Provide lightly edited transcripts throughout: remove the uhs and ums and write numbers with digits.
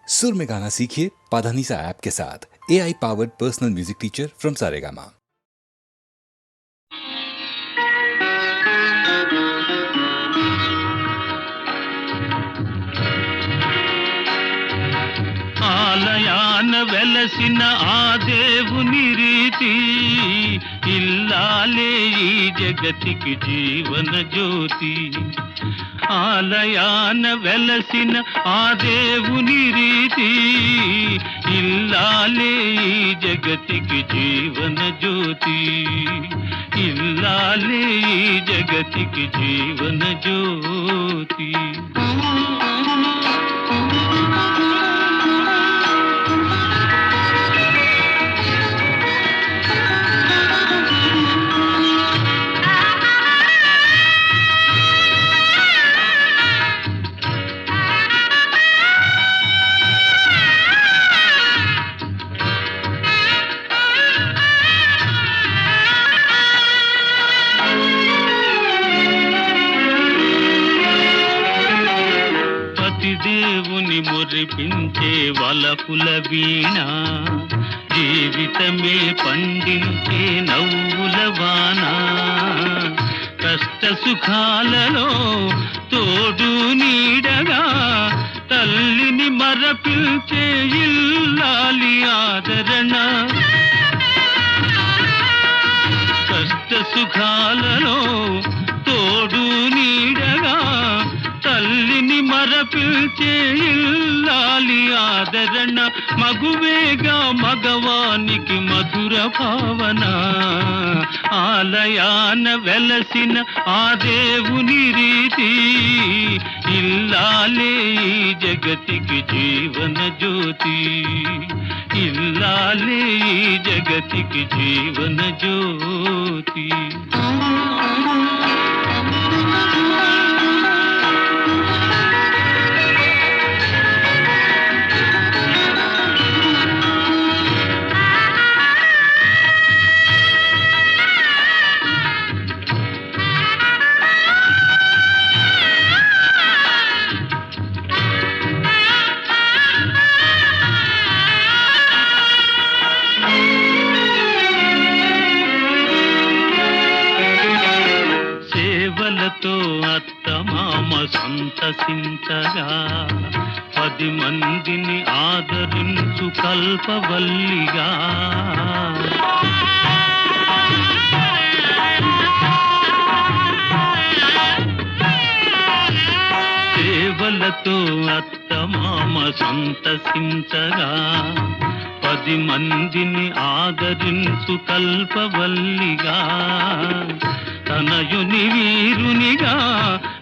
सुर में गाना सीखिए पाधानीसा ऐप के साथ। AI powered personal music teacher from Saregama. ఆలయాన వెలసిన ఆ దేవుని రీతి ఇల్లాలే ఈ జగతికి జీవన జ్యోతి. ఆలయాన వెలసిన ఆ దేవుని రీతి ఇల్లాలే ఈ జగతికి జీవన జ్యోతి. ఇల్లాలే ఈ జగతికి జీవన జ్యోతి. దేవుని మురిపించే వలపుల వీణ, జీవితమే పండించే నవ్వుల వాన. కష్ట సుఖాలలో తోడు నీడగా తల్లిని మరపించే ఇల్లాలి ఆదరణ. కష్ట సుఖాలలో తోడు నీడగా తల్లిని మరపిల్చే ఇల్లాలి ఆదరణ. మగువేగా మగవానికి మధుర భావన. ఆలయాన వెలసిన ఆ దేవుని రీతి ఇల్లాలే ఈ జగతికి జీవన జ్యోతి. ఇల్లాలే ఈ జగతికి జీవన జ్యోతి. సేవలతో అత్తమామ సంతసించగా 10 మందిని ఆదరించు కల్పవల్లిగా. సేవలతో అత్తమామ సంతసించగా 10 మందిని ఆదరించు కల్పవల్లిగా. తనయుని వీరునిగా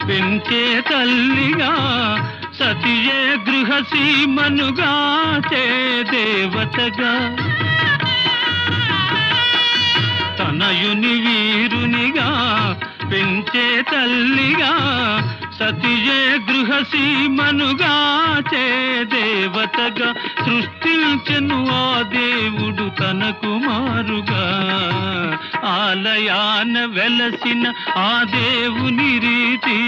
పెంచే తల్లిగా సతియే గృహసీమనుగా చే దేవతగా. తనయుని వీరునిగా పెంచే తల్లిగా సతియే గృహసీమనుగా చే దేవతగా. సృష్టించెను ఆ దేవుడు తన కుమారుగా. ఆలయాన వెలసిన ఆ దేవుని రీతి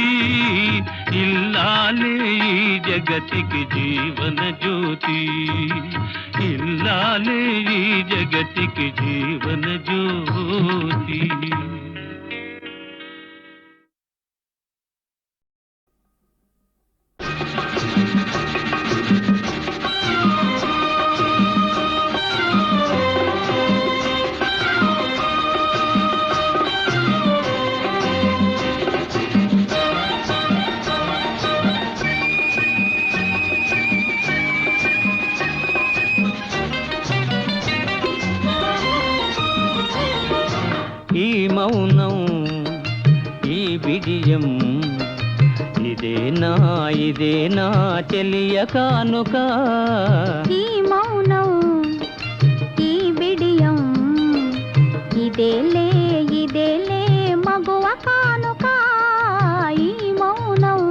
ఇల్లాలే ఈ జగతికి జీవన జ్యోతి. ఇల్లాలే ఈ జగతికి జీవన జ్యోతి. ఈ మౌనం ఈ విజయం ఇదేనా చెలియ కానుక. ఈ మౌనం ఈ బిడియం ఇదేలే మగువ కానుక. ఈ మౌనం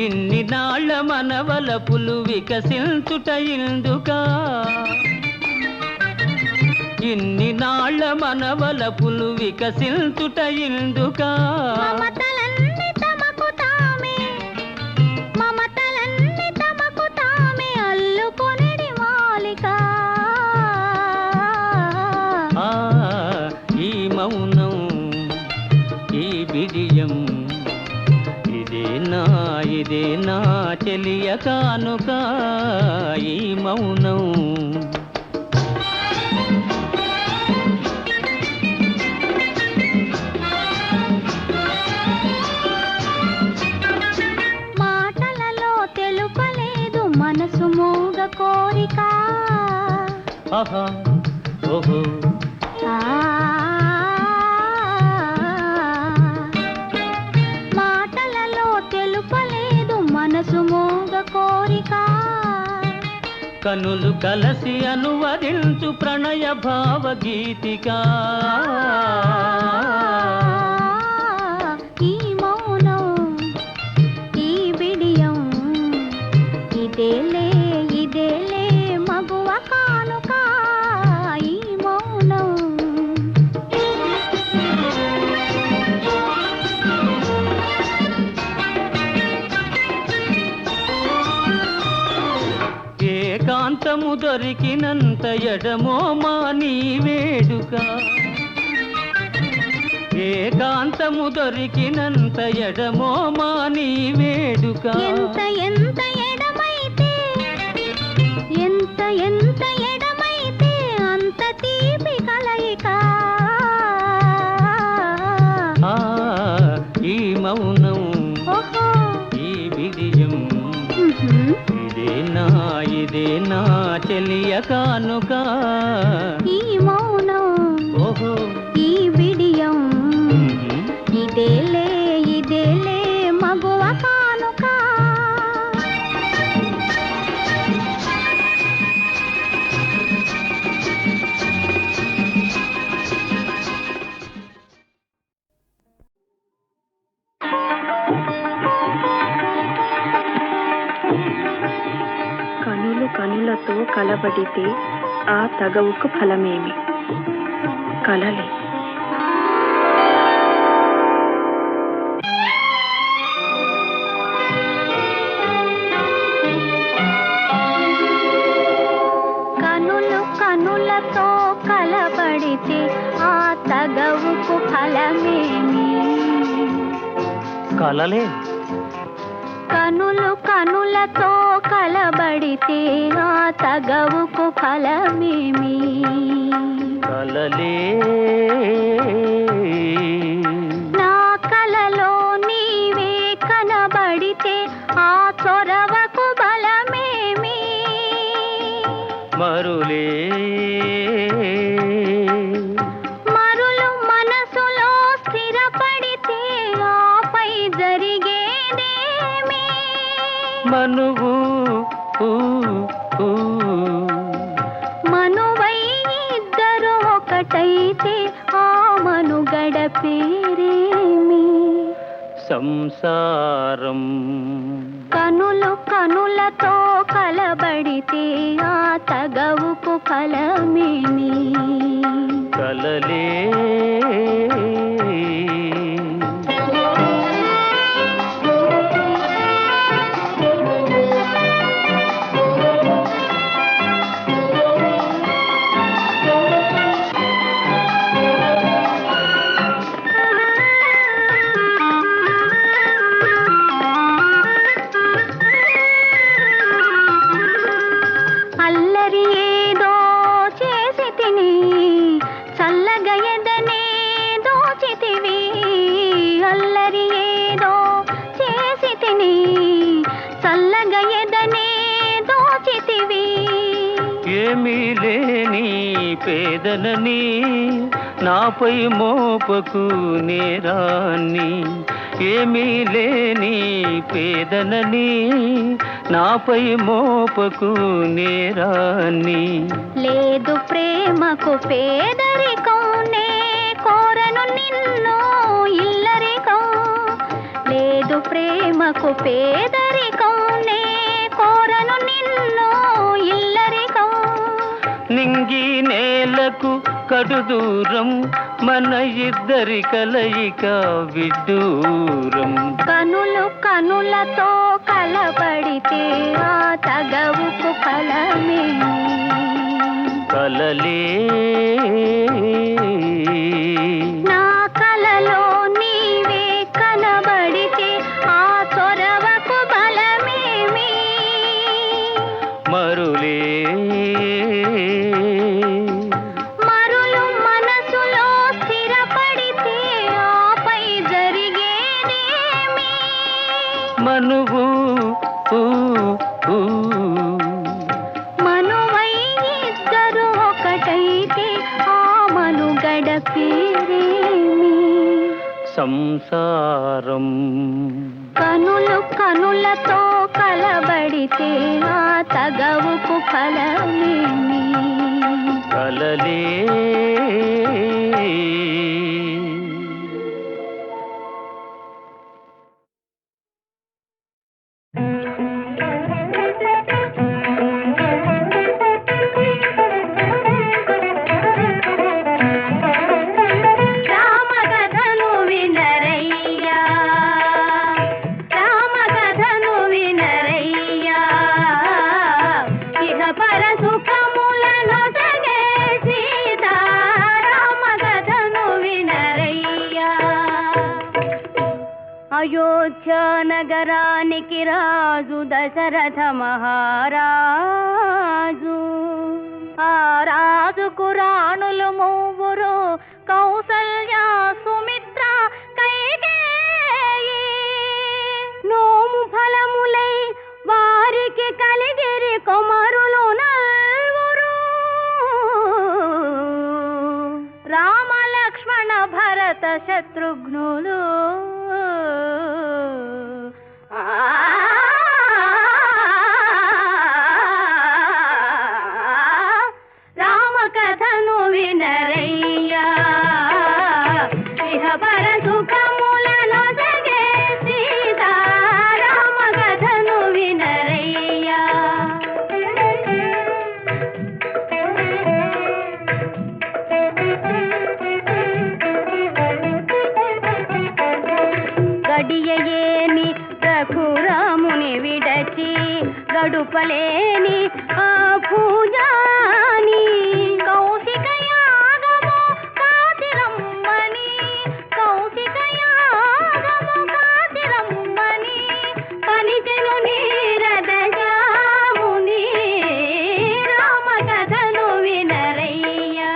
ఇన్ని నాళ్ళ మనవలపులు వికసించుట ఇందుక. ఇన్ని నాళ్ళ మనవలపులు వికసించుట ఇందుకా మమతలన్నీ తమకు తామే మమతలన్నీ తమకు తామే అల్లుకొనిడి మాలిక ఈ మౌనం ఈ బిడియం ఇదే నా చెలియ కానుక ఈ మౌనం మాటలలో తెలుపలేదు మనసు మోగ కోరిక ఆహా ఓహో మాటలలో తెలుపలేదు మనసు మోగ కోరిక కనులు కలసి అనువదించు ప్రణయ భావగీతిక ఈ మౌనం ఈ బిడియం ఇదేలే మగువ కానుక ఈ మౌనం ఏకాంతము దొరికినంత ఎడమో మా నీ వేడుక ఏకాంతము దొరికినంత ఎడమో మా నీ వేడుక ఎంత ఎడమైతే అంత తీపి కలయిక ఈ మౌనం ఓహో ఈ బిడియం ఇదే నా చెలియ కానుక ఈ మౌనం ఓహో ఈ బిడియం ఇదేలే మగువ కానుక కనులతో కలబడితే ఆ తగవుకు ఫలమేమి కలలే కనులతో కలబడితే ఆ తగవుకు ఫలమేమి కలలే కనులతో కలబడితే ఆ తగవుకు ఫలమేమి కలలే నా కలలో నీవే కనబడితే ఆ చొరవకు బలమేమి మరులే మరులు మనసులో స్థిరపడితే ఆపై జరిగేదేమి మనువు మనువై ఇద్దరు ఒకటైతే ఆ మనుగడ పేరేమి సంసారం కనులతో కలబడితే ఆ తగవుకు ఫలమేమి కలలే అల్లరి ఏదో చేసి తిని చల్లగా ఎదనే దోచితివి అల్లరి ఏదో చేసి తిని చల్లగా ఎదనే దోచితివి ఏమీ లేని పేదనని నాపై మోపకు నేరాన్ని ఏమీ లేని పేదనని నాపై మోపకు నేరాన్ని లేదు ప్రేమకు పేదరికం నే కోరను నిన్ను ఇల్లరికం లేదు ప్రేమకు పేదరికం నే కోరను నిన్ను ఇల్లరికం నింగి నేలకు కడు దూరం మన ఇద్దరి కలయిక విడ్డూరం. కనులు కనులతో కలబడితే ఆ తగవుకు ఫలమే కలలే నా కలలో నీవే కనబడితే ఆ చొరవకు బలమేమి మరులే మరులు మనసులో స్థిరపడితే ఆపై జరిగేదేమి మనువు మనువై ఇద్దరు ఒకటైతే ఆ మనుగడ పేరేమి సంసారం. కనులు కనులతో కలబడితే ఆ తగవుకు ఫలమేమి కలలే రామకథను వినరయ్యా రామకథను వినరయ్యా ఇహ పర సుఖములను సగే సీతా రామకథను వినరయ్యా అయోధ్య నగరానికి రాజు దశరథ మహారాజు ఆ రాజుకు రాణులు మూవురు కౌసల్య సుమిత్ర కైకేయి నోము ఫలములై వారికి కలిగిరి కుమారులు నల్వురు రామ లక్ష్మణ భరత శత్రుఘ్నులు రామకథను వినరయ్యా ఇహ పర సుఖములను సగే సీతా రామకథను వినరయ్యా గడియయేని రఘురాముని విడచి గడుపలేని ఆ పూజాని కౌశిక యాగము కాతిరమ్మని కౌశిక యాగము కాతిరమ్మని పలికెను నీరద జాముని రామకథను వినరయ్యా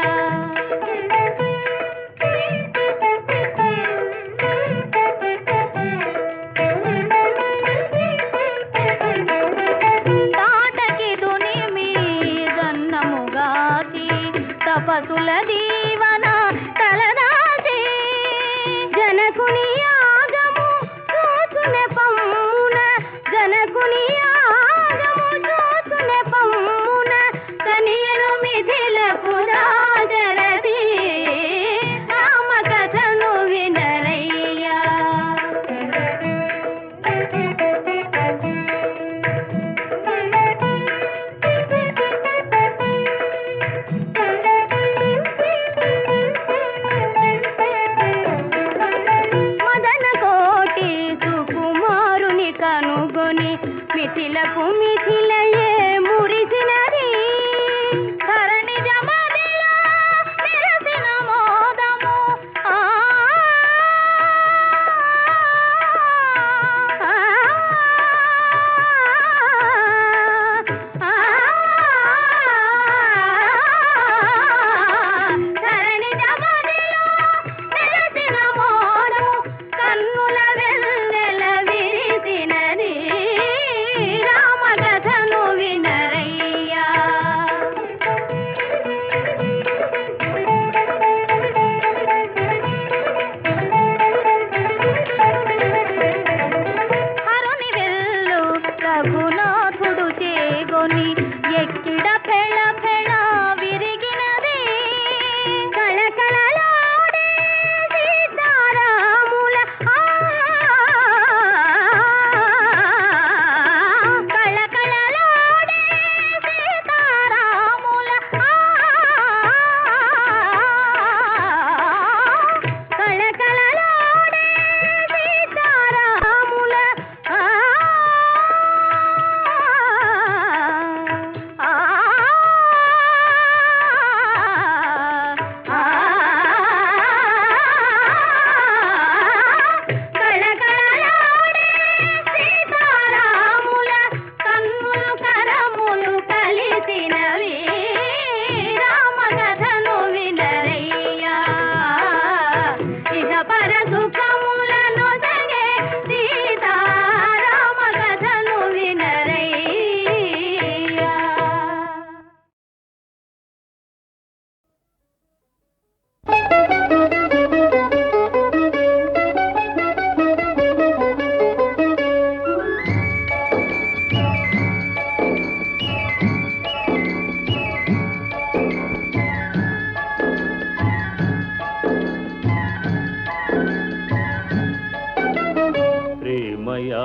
తాటకిదుని మీదన్నముగాసి తపసుల దీవన తలదాసి జనకుని యాగము చూసునే పమ్మున జనకుని యాగము చూసునే పమ్మున కనియను మిథిలకు రాజరథి రామకథను వినరయ్యా మదన కోటి సుకుమారుని కనుగొని మిథిలకు మిథిలయే మురిసినది ధరణి జమదిలో నిరసిన మోదము ధరణి జమదిలో నిరసిన మోదము కన్నుల వెన్నెల విరిసినది రామకథను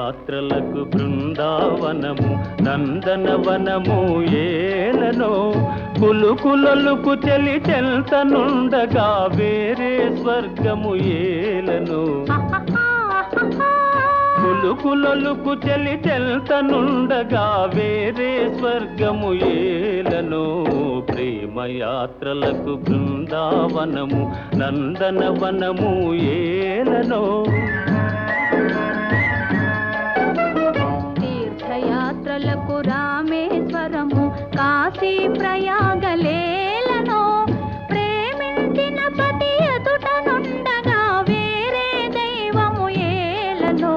ప్రేమయాత్రలకు బృందావనము నందనవనము ఏలనో కులుకులలుకు చెలి చెల్తనుండగా వేరే స్వర్గము ఏలనో కులుకులలుకు చెలి చెల్తనుండగా వేరే స్వర్గము ఏలనో ప్రేమయాత్రలకు బృందావనము నందనవనము ఏలనో తీర్థయాత్రలకు రామేశ్వరము కాశీ ప్రయాగలేలనో ప్రేమించిన పతి ఎదుటనుండగా వేరే దైవము ఏలనో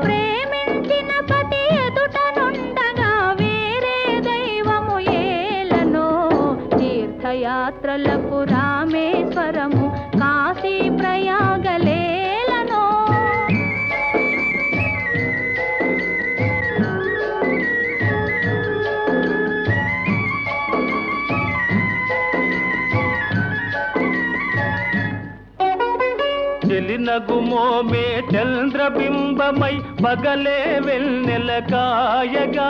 ప్రేమించిన పతి ఎదుటనుండగా వేరే దైవము ఏలనో తీర్థయాత్రలకు రామేశ్వరము కాశీ ప్రయాగలేలనో చెలినగుమోమే చంద్రబింబమై పగలే వెన్నెల కాయగా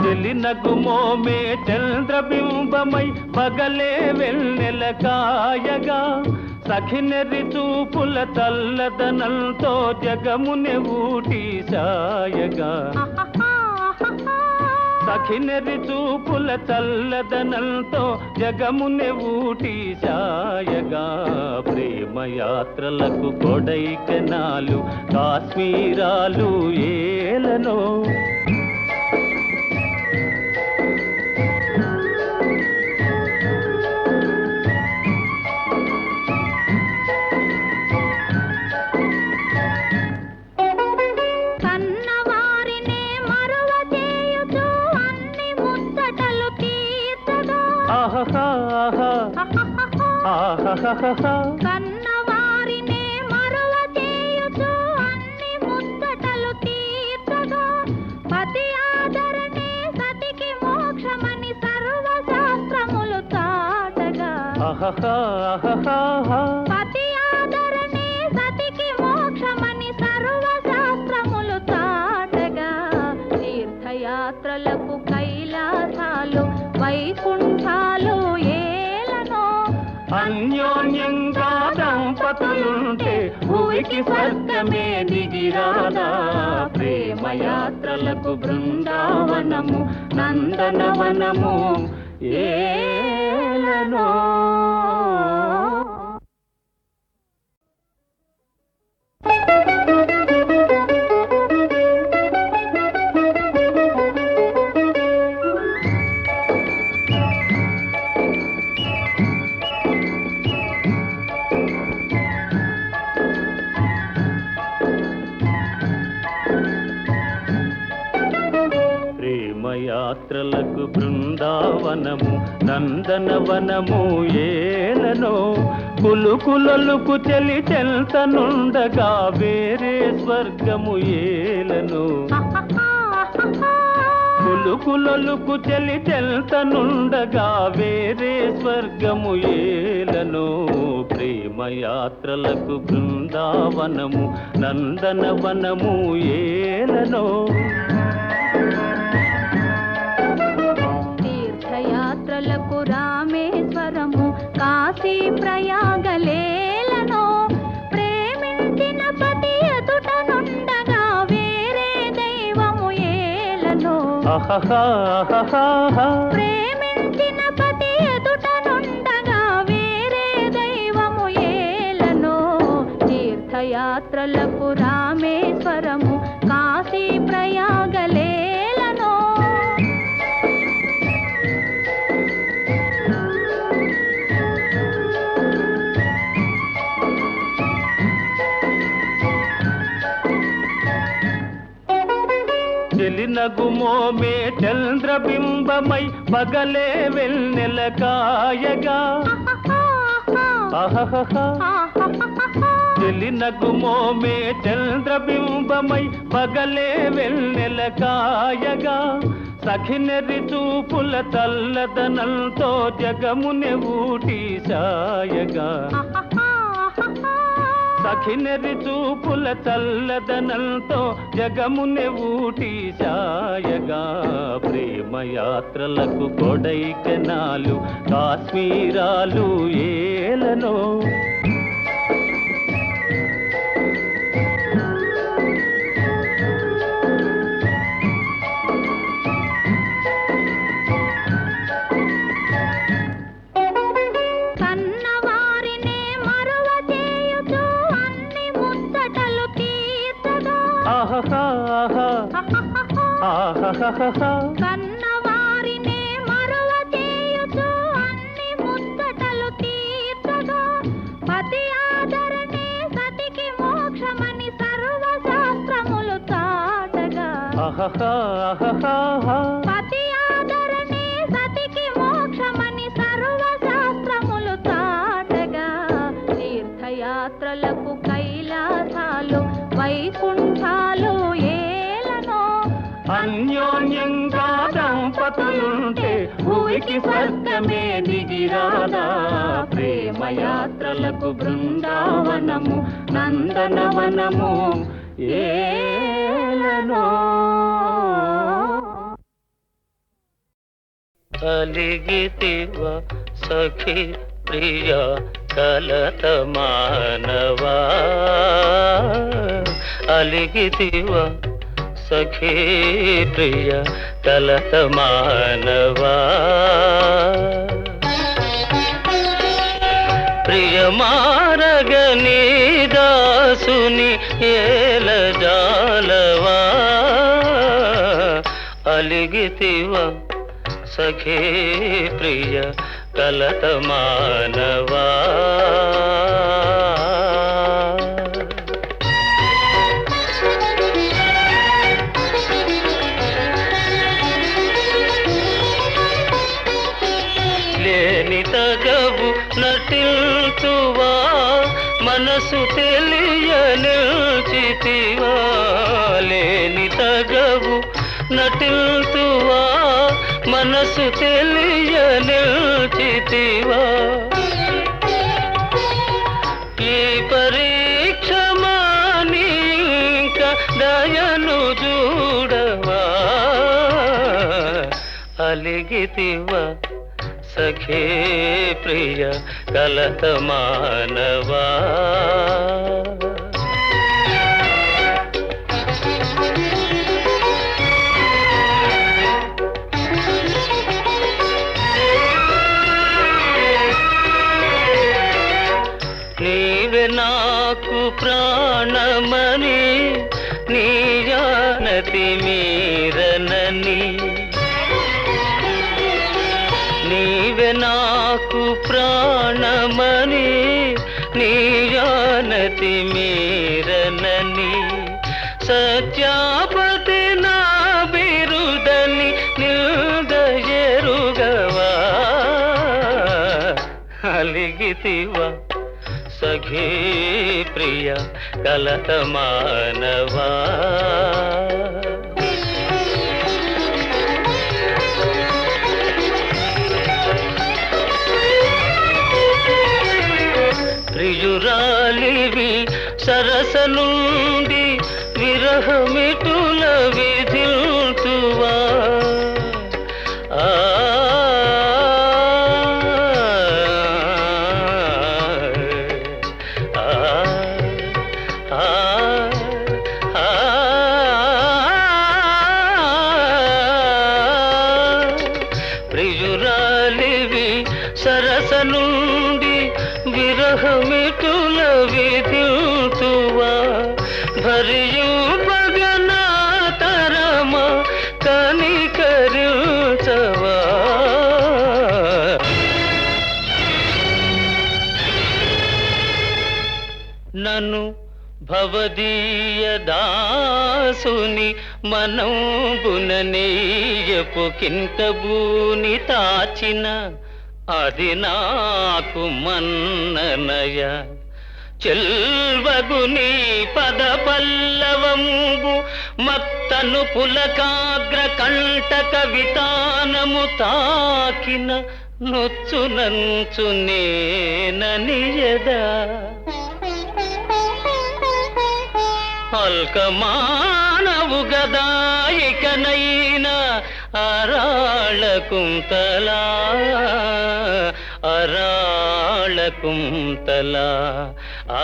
చెలినగుమోమే చంద్రబింబమై పగలే వెన్నెల కాయగా సఖినెరి చూపుల తల్లదనంతో జగమునె ఊటి సాయగా సఖినెరి చూపుల చల్లదనంతో జగమునె ఊటి సాయగా ప్రేమయాత్రలకు కొడైకెనాలు కాశ్మీరాలు ఏలనో కన్నవారినే మరువ చేయుచు అన్ని ముచ్చటలు తీర్చగా పతి ఆదరణే సతికి మోక్షమని సర్వశాస్త్రములు చాటగా పతి ఆదరణే సతికి మోక్షమని సర్వశాస్త్రములు చాటగా తీర్థయాత్రలకు కైలాసాలు వైకుంఠాలు అన్యోన్యంగా దంపతులుంటే భూమికి స్వర్గమే దిగిరాదా ప్రేమయాత్రలకు బృందావనము నందనవనము ఏలనో యాత్రలకు బృందావనము నందనవనము ఏలనో కులుకులలుకు చెలి చెల్తనుండగా వేరే స్వర్గము ఏలనో కులుకులలుకు చెలి చెల్తనుండగా వేరే స్వర్గము ఏలనో ప్రేమయాత్రలకు బృందావనము నందనవనము ఏలనో తీర్థయాత్రలకు రామేశ్వరము కాశీ ప్రయాగలేలనో ప్రేమించిన పతి ఎదుటనుండగా వేరే దైవము ఏలనో ప్రేమించిన పతి ఎదుటనుండగా వేరే దైవము ఏలనో తీర్థయాత్రలకు రామేశ్వరము కాశీ ప్రయాగలేలనో చెలినగుమోమే చంద్రబింబమై పగలే వెన్నెల కాయగా చెలినగుమోమే చంద్రబింబమై పగలే వెన్నెల కాయగా సఖినెరి చూపుల తల్లదనంతో జగమునె ఊటి సాయగా సఖినెరి చూపుల చల్లదనంతో జగమునె ఊటి సాయగా ప్రేమయాత్రలకు కొడైకెనాలు కాశ్మీరాలు ఏలనో కన్నవారినే మరువ చేయుచు అన్ని ముచ్చటలు తీర్చగా పతి ఆదరణే సతికి మోక్షమని సర్వశాస్త్రములు చాటగా పతి ఆదరణే సతికి మోక్షమని సర్వశాస్త్రములు చాటగా తీర్థయాత్రలకు కైలాసాలు వైకుంఠాలు అన్యోన్యంగా దంపతులుంటే భూమికి స్వర్గమే దిగిరాదా ప్రేమయాత్రలకు బృందావనము నందనవనము ఏలనో అలిగితివ సఖి ప్రియ కలత మానవా అలిగితివ సఖీ ప్రియ కలత మానవా ప్రియ మారగని దాసుని ఏల జాలవా అలిగితివ సఖీ ప్రియ కలత మానవా నటిల్తువా మనసు తెలియనిల్చితివా లేని తగవు నటిల్తువా మనసు తెలియనిల్చితివా ఈ పరీక్ష మానింక దయను చూడవా అలిగితివా సఖీ ప్రియ కలత మానవా నీవే నాకు ప్రాణమని నీ జానతి మీరనని నీవే నాకు ప్రాణమని నీ జానతి మీరనని సత్యాపతి నా బిరుదని నిల్దయరుగవా అలిగితివా సఖీ ప్రియ కలత మానవా ప్రియురాలివి సరస నుండి విరహమిటుల విధిల్తువా ప్రియురాలివి సరస నుండి విరహమిటుల విధిల్తువా భరియు భగనా తరమ కనికరించవా నన్ను భవదీయ దాసుని మనంబుననేయపు కింకబూని తాచిన అది నాకు మన్ననయ చెల్వగుని పద పల్లవంబు మత్తను పులకాగ్ర కంటక వితానము తాకిన నొచ్చునంచు నేననియదా ఆల్కమానవు గదాయికనైన అరాళ కుంతలా అరాళ కుంతలా ఆ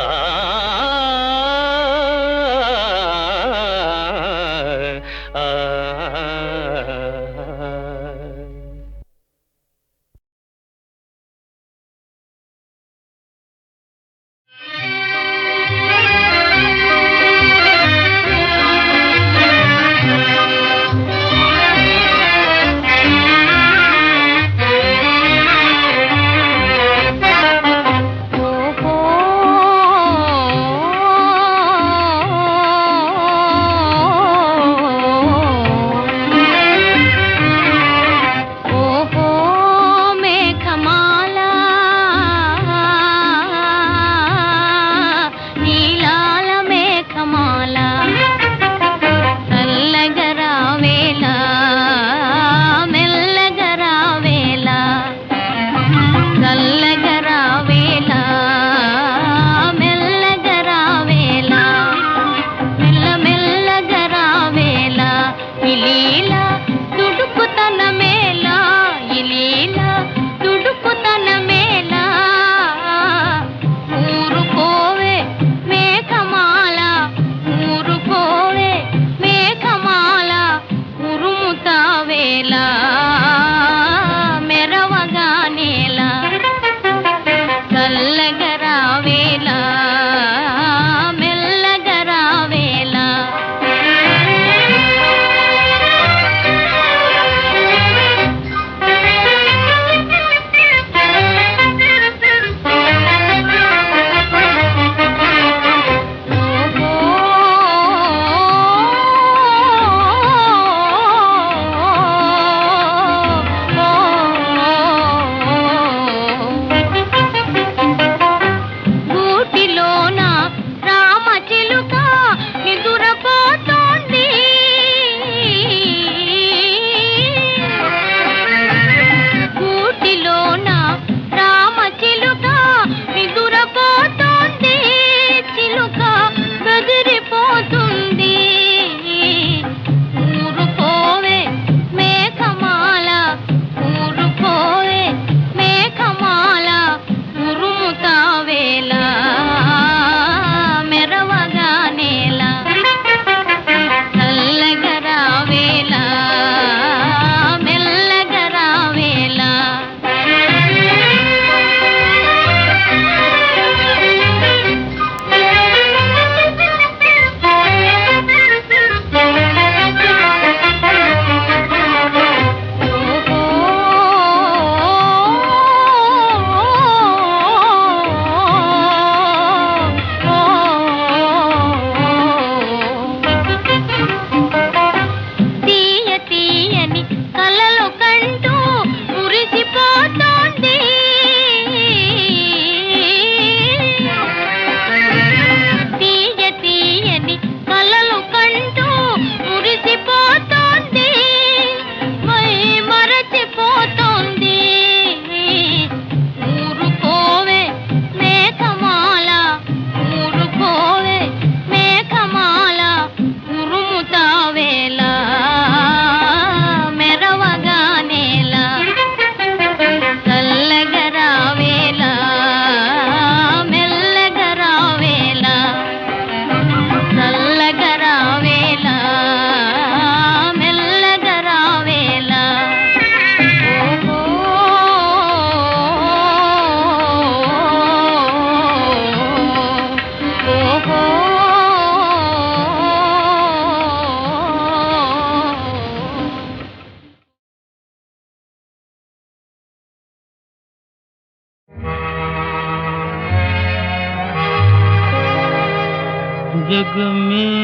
जग में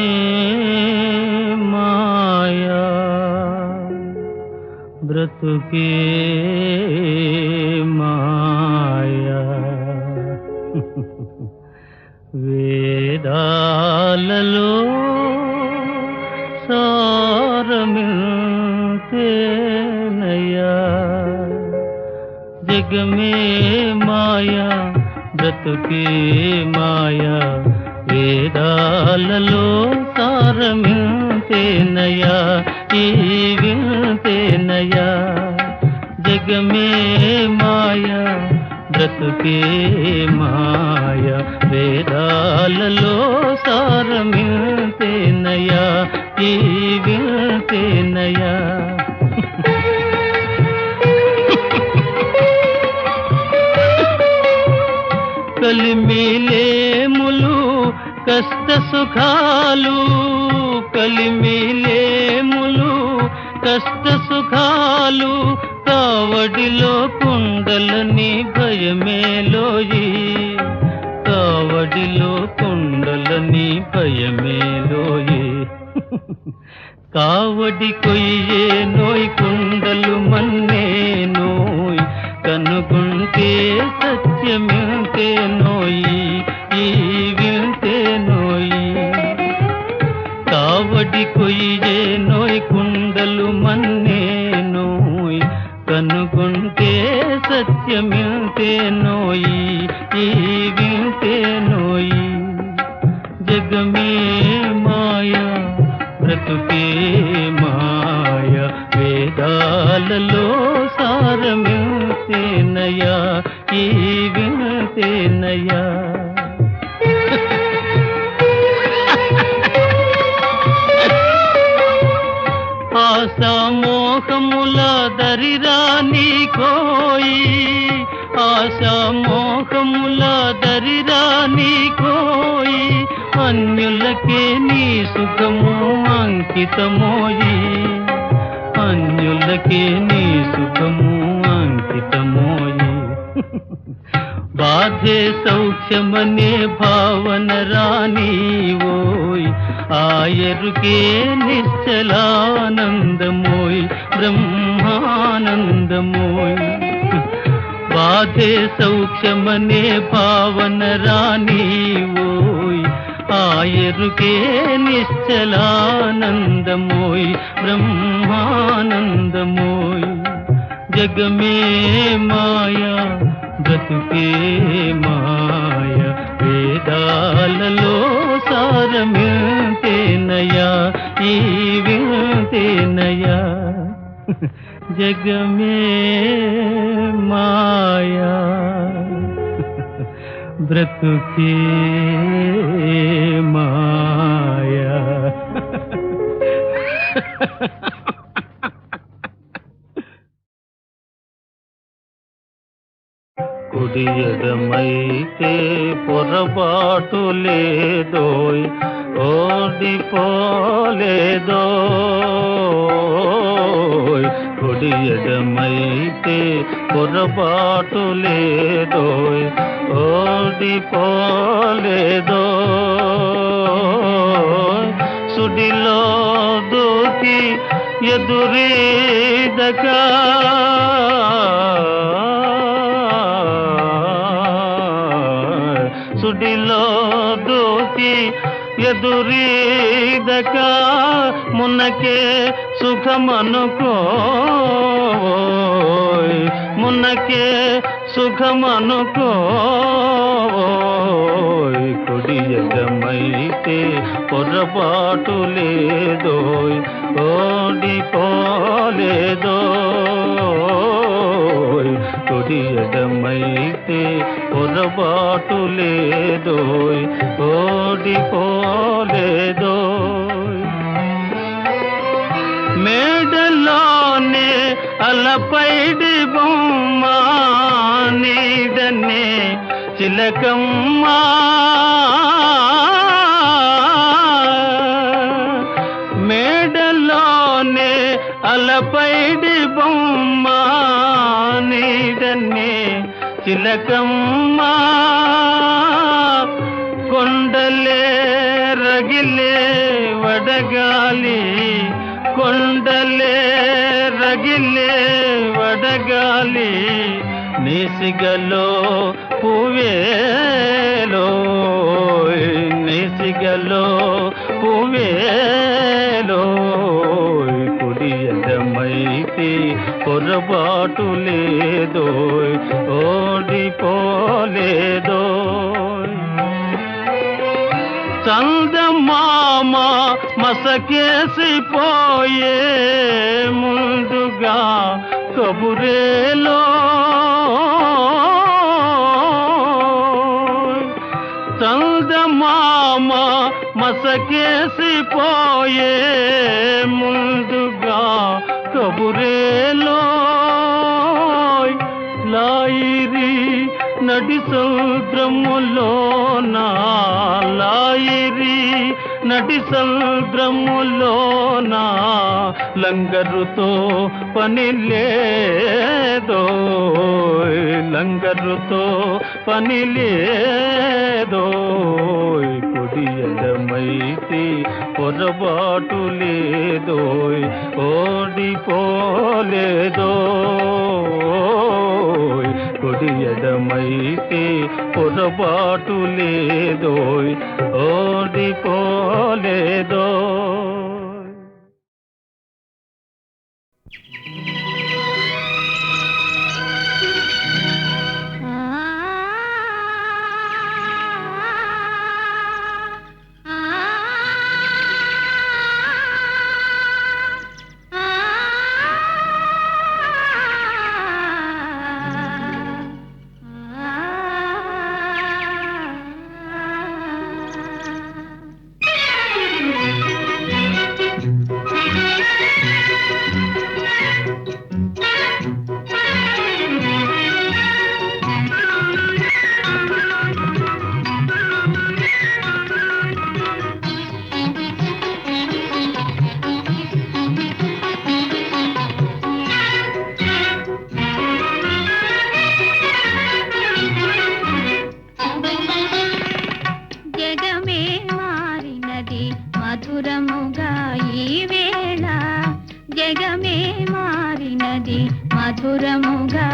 माया ब्रतुके माया वेदाలలో सारमितेनया जग में माया ब्रतुके माया వేదాలలో సారమింతేనయా ఈ వింతేనయా జగమే మాయా బ్రతుకే మాయా వేదాలలో సారమింతేనయా ఈ వింతేనయా కలిమిలేములు కష్ట సుఖాలు కలిమిలేములు కష్ట సుఖాలు కావడిలో కుండలని భయమేలోయి కావడిలో కుండలని భయమేలోయి కావడి కొయ్యే నోయ్ కుండలు మన్నే నోయ్ కనుగుంటే సత్యమింతే నోయి ఈ వింతే నోయి కావడి కొయ్యే నోయ్ కుండలు మన్నే నోయ్ కనుగుంటే సత్యమింతే నోయి ఈ వింతే నోయి జగమే మాయా బ్రతుకే మాయా వేదాలలో సారమింతేనయా ఈ వింతేనయా ఆశామోహముల దరిరాని కోయి ఆశామోహముల దరిరాని కోయి అన్యులకే నీ సుఖము అంకితమోయి అన్యులకే నీ సుఖము అంకితమోయి బాధే సౌఖ్యమనే భావన రానివోయ్ ఆయరుకే నిశ్చలానందమోయ్ బ్రహ్మానందమోయ్ బాధే సౌఖ్యమనే భావన రానివోయ్ ఆయరుకే నిశ్చలానందమోయ్ బ్రహ్మానందమోయ్ జగమే మాయా బ్రతుకే మాయా వేదాలలో సారమింతేనయా ఈ వింతేనయా జగమే మాయా బ్రతుకే మాయా కుడి ఎడమైతే పొరపాటు లేదోయ్ ఓడిపోలేదోయ్ కుడి ఎడమైతే పొరపాటు లేదోయ్ ఓడిపోలేదోయ్ సుడిలో దూకి ఎదురీదగా సుడిలో దూకి ఎదురీదక మున్నకే సుఖమనుకోయ్ మున్నకే సుఖమనుకోయ్ కుడి ఎడమైతే పొరపాటు లేదోయ్ ఓడిపోలేదోయ్ కుడి ఎడమైతే పొరపాటు లేదోయ్ ఓడిపోలేదోయ్ మేడలోనే అలపైడి బొమ్మ నీడనే చిలకమ్మ మేడలోనే అలపైడి బొమ్మ నీడనే చిలకమ్మ కొండలే రగిలే వడగాలి కొండలే రగిలే వడగాలి నేసిగలో పువేలో నేసిగలో పువేలో కుడి ఎడమైతే పొరపాటు లేదోయ్ ఓడిపోలేదోయ్ మసకేసిపోయే ముందుగా కబురేలో చందమామ మసకేసిపోయే ముందుగా కబురేలో లాయిరి నడి సముద్రములోన లాయిరి నడి సముద్రములోన లంగరుతో పని లేదో లంగరుతో పని లేదో కుడి ఎడమైతే పొరబాటు లేదో ఓడిపోలేదో కుడి ఎడమైతే పొరబాటు లేదో ఓడిపోలేదో. మధురముగా ఈ వేళ జగమే మారినది మధురముగా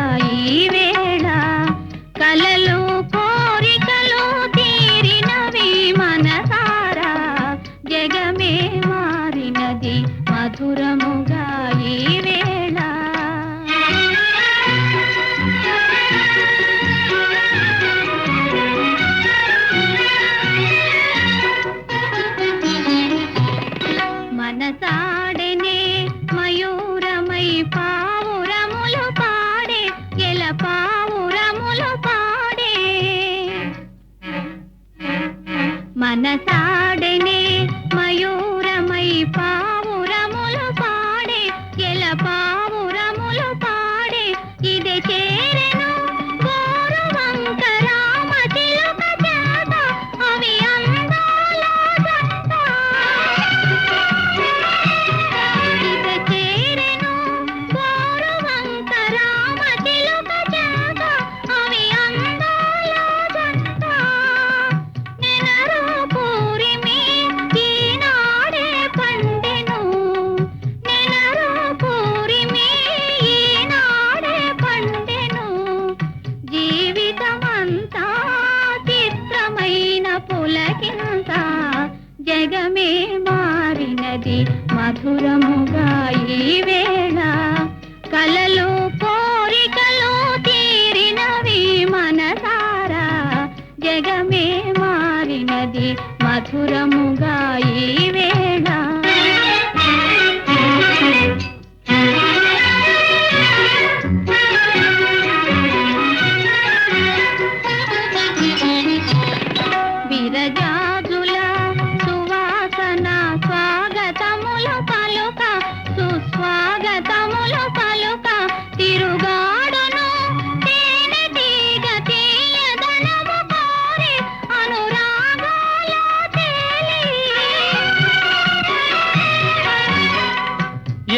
ఈ వేళ కలలు కోరికలు తీరినవి మనసారా జగమే మారినది మధురముగా ఈ వేళ మనసాడనే మయూరమై పావురములు పాడే ఎల పావురములు పాడే మనసాడనే మయూరమై పావురములు పాడే ఎల పావురములు పాడే ఇది చేరెను గోరువంక రామ చిలుక చేత అవి అందాల జంట ఇది చేరెను గోరువంక రామ చిలుక చేత అవి అందాల జంట నెనరు పూరిమి ఈనాడే పండెను నెనరు పూరిమి ఈనాడే పండెను జీవితమంతా చిత్రమైన పులకింత జగమే మారినది మధురముగా ఈ వేళ కలలు కోరికలు తీరినవి మనసారా జగమే మారినది మధురముగా ఈ వేళ విరజాజుల సువాసన స్వాగతములు పలుక సుస్వాగతములు పలుక తిరుగాడును తేనె తీగ తీయదనము కోరి అనురాగాల తేలి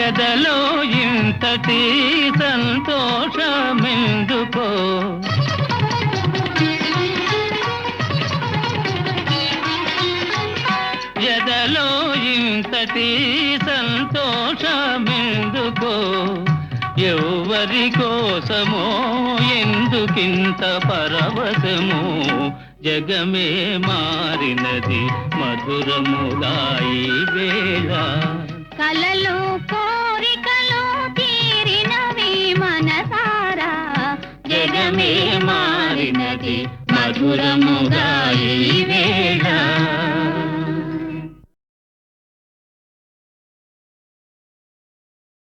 ఎదలో ఇంతటి సంతోషమెందుకో ఎదలో ఇంతటి సంతోషమెందుకో ఎవరి కోసమో ఎందుకింత పరవశమో జగమే మారినది మధురముగా ఈ వేళ కలలు కోరికలు తీరినవి మనసారా జగమే మారినది మధురముగా ఈ వేళ